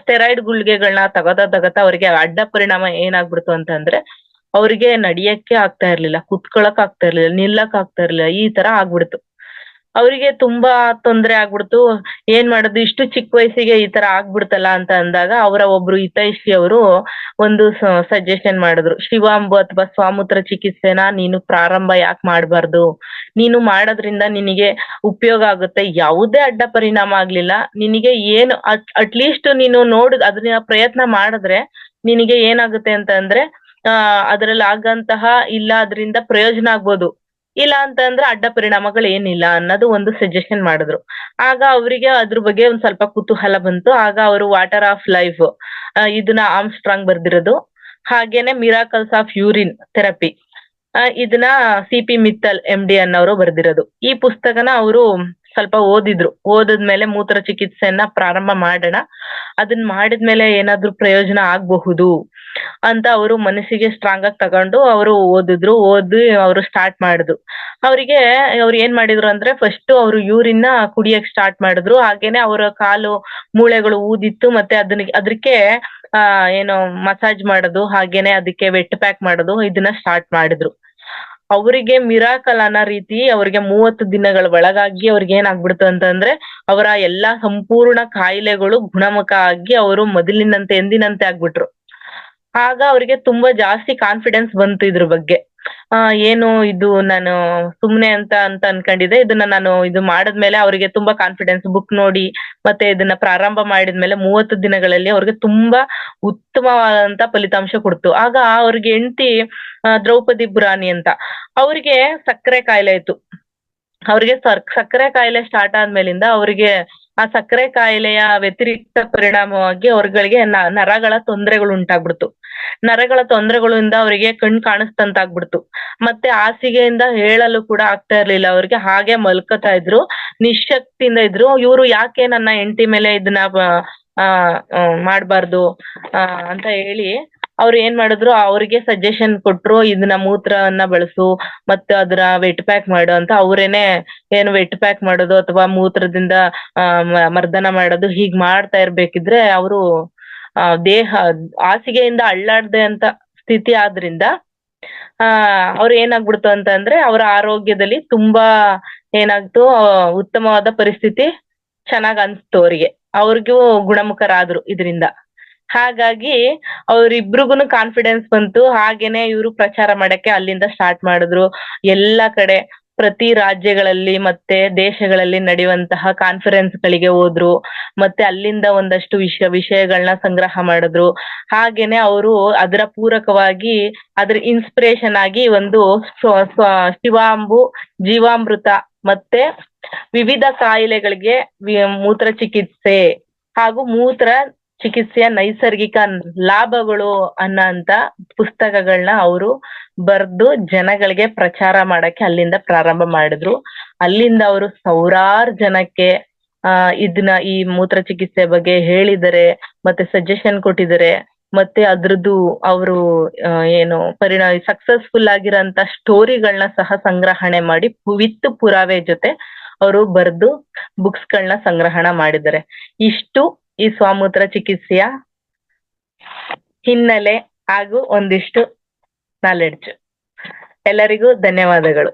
ಸ್ಟೆರಾಯ್ಡ್ ಗುಳಿಗೆಗಳನ್ನ ತಗತಾ ಅವರಿಗೆ ಅಡ್ಡ ಪರಿಣಾಮ ಏನಾಗ್ಬಿಡ್ತು ಅಂತಂದ್ರೆ, ಅವ್ರಿಗೆ ನಡಿಯಕ್ಕೆ ಆಗ್ತಾ ಇರ್ಲಿಲ್ಲ, ಕುತ್ಕೊಳಕ್ ಆಗ್ತಾ ಇರ್ಲಿಲ್ಲ, ನಿಲ್ಲಕ್ ಆಗ್ತಾ ಇರ್ಲಿಲ್ಲ, ಈ ತರ ಆಗ್ಬಿಡ್ತು. ಅವರಿಗೆ ತುಂಬಾ ತೊಂದರೆ ಆಗ್ಬಿಡ್ತು. ಏನ್ ಮಾಡೋದು, ಇಷ್ಟು ಚಿಕ್ಕ ವಯಸ್ಸಿಗೆ ಈ ತರ ಆಗ್ಬಿಡ್ತಲ್ಲ ಅಂತ ಅಂದಾಗ ಅವರ ಒಬ್ರು ಹಿತೈಷಿ ಅವರು ಒಂದು ಸಜೆಷನ್ ಮಾಡಿದ್ರು. ಶಿವಾಂಬು ಅಥವಾ ಸ್ವಾಮೂತ್ರ ಚಿಕಿತ್ಸೆನ ನೀನು ಪ್ರಾರಂಭ ಯಾಕೆ ಮಾಡ್ಬಾರ್ದು, ನೀನು ಮಾಡೋದ್ರಿಂದ ನಿನಗೆ ಉಪಯೋಗ ಆಗುತ್ತೆ, ಯಾವುದೇ ಅಡ್ಡ ಪರಿಣಾಮ ಆಗ್ಲಿಲ್ಲ, ನಿನಗೆ ಏನು ಅಟ್ಲೀಸ್ಟ್ ನೀನು ಅದನ್ನ ಪ್ರಯತ್ನ ಮಾಡಿದ್ರೆ ನಿನಗೆ ಏನಾಗುತ್ತೆ ಅಂತ ಅಂದ್ರೆ, ಅದ್ರಲ್ಲಿ ಆಗಂತಹ ಇಲ್ಲ ಅದರಿಂದ ಪ್ರಯೋಜನ ಆಗ್ಬೋದು, ಇಲ್ಲ ಅಂತ ಅಂದ್ರೆ ಅಡ್ಡ ಪರಿಣಾಮಗಳು ಏನಿಲ್ಲ ಅನ್ನೋದು ಒಂದು ಸಜೆಷನ್ ಮಾಡಿದ್ರು. ಆಗ ಅವರಿಗೆ ಅದ್ರ ಬಗ್ಗೆ ಒಂದ್ ಸ್ವಲ್ಪ ಕುತೂಹಲ ಬಂತು. ಆಗ ಅವರು ವಾಟರ್ ಆಫ್ ಲೈಫ್ ಇದನ್ನ ಆರ್ಮ್ಸ್ಟ್ರಾಂಗ್ ಬರ್ದಿರೋದು, ಹಾಗೇನೆ ಮಿರಾಕಲ್ಸ್ ಆಫ್ ಯೂರಿನ್ ಥೆರಪಿ ಇದನ್ನ CP ಮಿತ್ತಲ್ MD ಅನ್ನೋರು ಬರ್ದಿರೋದು. ಈ ಪುಸ್ತಕನ ಅವರು ಸ್ವಲ್ಪ ಓದಿದ್ರು. ಓದಿದ್ಮೇಲೆ ಮೂತ್ರ ಚಿಕಿತ್ಸೆಯನ್ನ ಪ್ರಾರಂಭ ಮಾಡೋಣ, ಅದನ್ನ ಮಾಡಿದ್ಮೇಲೆ ಏನಾದ್ರೂ ಪ್ರಯೋಜನ ಆಗ್ಬಹುದು ಅಂತ ಅವರು ಮನಸ್ಸಿಗೆ ಸ್ಟ್ರಾಂಗ್ ಆಗಿ ತಗೊಂಡು ಅವರು ಓದಿ ಅವರು ಸ್ಟಾರ್ಟ್ ಮಾಡಿದ್ರು. ಅವರಿಗೆ ಅವ್ರು ಏನ್ ಮಾಡಿದ್ರು ಅಂದ್ರೆ ಫಸ್ಟ್ ಅವರು ಯೂರಿನ್ ಕುಡಿಯಕ್ ಸ್ಟಾರ್ಟ್ ಮಾಡಿದ್ರು. ಹಾಗೇನೆ ಅವರ ಕಾಲು ಮೂಳೆಗಳು ಊದಿತ್ತು, ಮತ್ತೆ ಅದಕ್ಕೆ ಏನು ಮಸಾಜ್ ಮಾಡೋದು, ಹಾಗೇನೆ ಅದಕ್ಕೆ ವೆಟ್ ಪ್ಯಾಕ್ ಮಾಡೋದು, ಇದನ್ನ ಸ್ಟಾರ್ಟ್ ಮಾಡಿದ್ರು. ಅವರಿಗೆ ಮಿರಾಕಲ್ ಅನ್ನೋ ರೀತಿ ಅವ್ರಿಗೆ 30 ದಿನಗಳ ಒಳಗಾಗಿ ಅವ್ರಿಗೆ ಏನಾಗ್ಬಿಡ್ತು ಅಂತಂದ್ರೆ ಅವರ ಎಲ್ಲಾ ಸಂಪೂರ್ಣ ಕಾಯಿಲೆಗಳು ಗುಣಮುಖ ಆಗಿ ಅವರು ಮೊದಲಿನಂತೆ ಎಂದಿನಂತೆ ಆಗ್ಬಿಟ್ರು. ಆಗ ಅವ್ರಿಗೆ ತುಂಬಾ ಜಾಸ್ತಿ ಕಾನ್ಫಿಡೆನ್ಸ್ ಬಂತು ಇದ್ರ ಬಗ್ಗೆ. ಏನು ಇದು ನಾನು ಸುಮ್ನೆ ಅಂತ ಅನ್ಕೊಂಡಿದ್ದೆ, ಇದನ್ನ ನಾನು ಇದು ಮಾಡಿದ್ಮೇಲೆ ಅವ್ರಿಗೆ ತುಂಬಾ ಕಾನ್ಫಿಡೆನ್ಸ್, ಬುಕ್ ನೋಡಿ ಮತ್ತೆ ಇದನ್ನ ಪ್ರಾರಂಭ ಮಾಡಿದ್ಮೇಲೆ 30 ದಿನಗಳಲ್ಲಿ ಅವ್ರಿಗೆ ತುಂಬಾ ಉತ್ತಮವಾದಂತ ಫಲಿತಾಂಶ ಕೊಡ್ತು. ಆಗ ಅವ್ರಿಗೆ ಹೆಂಡತಿ ದ್ರೌಪದಿ ಬುರಾನಿ ಅಂತ, ಅವ್ರಿಗೆ ಸಕ್ಕರೆ ಕಾಯಿಲೆ ಇತ್ತು. ಅವ್ರಿಗೆ ಸಕ್ಕರೆ ಕಾಯಿಲೆ ಸ್ಟಾರ್ಟ್ ಆದ್ಮೇಲಿಂದ ಅವ್ರಿಗೆ ಆ ಸಕ್ಕರೆ ಕಾಯಿಲೆಯ ವ್ಯತಿರಿಕ್ತ ಪರಿಣಾಮವಾಗಿ ಅವ್ರಗಳಿಗೆ ನರಗಳ ತೊಂದರೆಗಳು ಉಂಟಾಗ್ಬಿಡ್ತು. ನರಗಳ ತೊಂದರೆಗಳಿಂದ ಅವರಿಗೆ ಕಣ್ ಕಾಣಿಸ್ತಂತಾಗ್ಬಿಡ್ತು. ಮತ್ತೆ ಹಾಸಿಗೆಯಿಂದ ಹೇಳಲು ಕೂಡ ಆಗ್ತಾ ಇರ್ಲಿಲ್ಲ ಅವ್ರಿಗೆ, ಹಾಗೆ ಮಲ್ಕೋತಾ ಇದ್ರು, ನಿಶಕ್ತಿಯಿಂದ ಇದ್ರು. ಇವ್ರು ಯಾಕೆ ನನ್ನ ಹೆಂಡತಿ ಮೇಲೆ ಇದನ್ನ ಮಾಡ್ಬಾರ್ದು ಅಂತ ಹೇಳಿ ಅವ್ರು ಏನ್ ಮಾಡಿದ್ರು, ಅವ್ರಿಗೆ ಸಜೆಷನ್ ಕೊಟ್ರು, ಇದನ್ನ ಮೂತ್ರವನ್ನ ಬಳಸು ಮತ್ತೆ ಅದರ ವೆಟ್ ಪ್ಯಾಕ್ ಮಾಡು ಅಂತ. ಅವ್ರೇನೆ ಏನು ವೆಟ್ ಪ್ಯಾಕ್ ಮಾಡೋದು ಅಥವಾ ಮೂತ್ರದಿಂದ ಮರ್ದನ ಮಾಡೋದು ಹೀಗ್ ಮಾಡ್ತಾ ಇರ್ಬೇಕಿದ್ರೆ ಅವರು ದೇಹ ಹಾಸಿಗೆಯಿಂದ ಅಳ್ಳಾಡ್ದೆ ಅಂತ ಸ್ಥಿತಿ ಆದ್ರಿಂದ ಅವ್ರು ಏನಾಗ್ಬಿಡ್ತು ಅಂತಂದ್ರೆ ಅವರ ಆರೋಗ್ಯದಲ್ಲಿ ತುಂಬಾ ಏನಾಗ್ತು, ಉತ್ತಮವಾದ ಪರಿಸ್ಥಿತಿ ಚೆನ್ನಾಗ್ ಅನ್ಸ್ತು ಅವ್ರಿಗೆ. ಅವ್ರಿಗೂ ಗುಣಮುಖರಾದ್ರು ಇದರಿಂದ. ಹಾಗಾಗಿ ಅವ್ರಿಬ್ರಿಗೂನು ಕಾನ್ಫಿಡೆನ್ಸ್ ಬಂತು. ಹಾಗೇನೆ ಇವ್ರು ಪ್ರಚಾರ ಮಾಡಕ್ಕೆ ಅಲ್ಲಿಂದ ಸ್ಟಾರ್ಟ್ ಮಾಡಿದ್ರು. ಎಲ್ಲಾ ಕಡೆ ಪ್ರತಿ ರಾಜ್ಯಗಳಲ್ಲಿ ಮತ್ತೆ ದೇಶಗಳಲ್ಲಿ ನಡೆಯುವಂತಹ ಕಾನ್ಫರೆನ್ಸ್ ಗಳಿಗೆ ಹೋದ್ರು. ಮತ್ತೆ ಅಲ್ಲಿಂದ ಒಂದಷ್ಟು ವಿಷಯಗಳನ್ನ ಸಂಗ್ರಹ ಮಾಡಿದ್ರು. ಹಾಗೇನೆ ಅವರು ಅದರ ಪೂರಕವಾಗಿ ಅದ್ರ ಇನ್ಸ್ಪಿರೇಷನ್ ಆಗಿ ಒಂದು ಶಿವಾಂಬು, ಜೀವಾಮೃತ ಮತ್ತೆ ವಿವಿಧ ಕಾಯಿಲೆಗಳಿಗೆ ಮೂತ್ರ ಚಿಕಿತ್ಸೆ ಹಾಗೂ ಮೂತ್ರ ಚಿಕಿತ್ಸೆಯ ನೈಸರ್ಗಿಕ ಲಾಭಗಳು ಅನ್ನೋಂತ ಪುಸ್ತಕಗಳನ್ನ ಅವರು ಬರ್ದು ಜನಗಳಿಗೆ ಪ್ರಚಾರ ಮಾಡಕ್ಕೆ ಅಲ್ಲಿಂದ ಪ್ರಾರಂಭ ಮಾಡಿದ್ರು. ಅಲ್ಲಿಂದ ಅವರು ಸಾವಿರಾರು ಜನಕ್ಕೆ ಇದನ್ನ ಈ ಮೂತ್ರ ಚಿಕಿತ್ಸೆ ಬಗ್ಗೆ ಹೇಳಿದರೆ, ಮತ್ತೆ ಸಜೆಷನ್ ಕೊಟ್ಟಿದ್ದಾರೆ. ಮತ್ತೆ ಅದ್ರದ್ದು ಅವರು ಏನು ಸಕ್ಸಸ್ಫುಲ್ ಆಗಿರೋಂತ ಸ್ಟೋರಿಗಳನ್ನ ಸಹ ಸಂಗ್ರಹಣೆ ಮಾಡಿ ವಿತ್ ಪುರಾವೆ ಜೊತೆ ಅವರು ಬರ್ದು ಬುಕ್ಸ್ಗಳನ್ನ ಸಂಗ್ರಹಣ ಮಾಡಿದ್ದಾರೆ. ಇಷ್ಟು ಈ ಸ್ವಾಮೂತ್ರ ಚಿಕಿತ್ಸೆಯ ಹಿನ್ನೆಲೆ ಹಾಗೂ ಒಂದಿಷ್ಟು ನಾಲೆಡ್ಜ್. ಎಲ್ಲರಿಗೂ ಧನ್ಯವಾದಗಳು.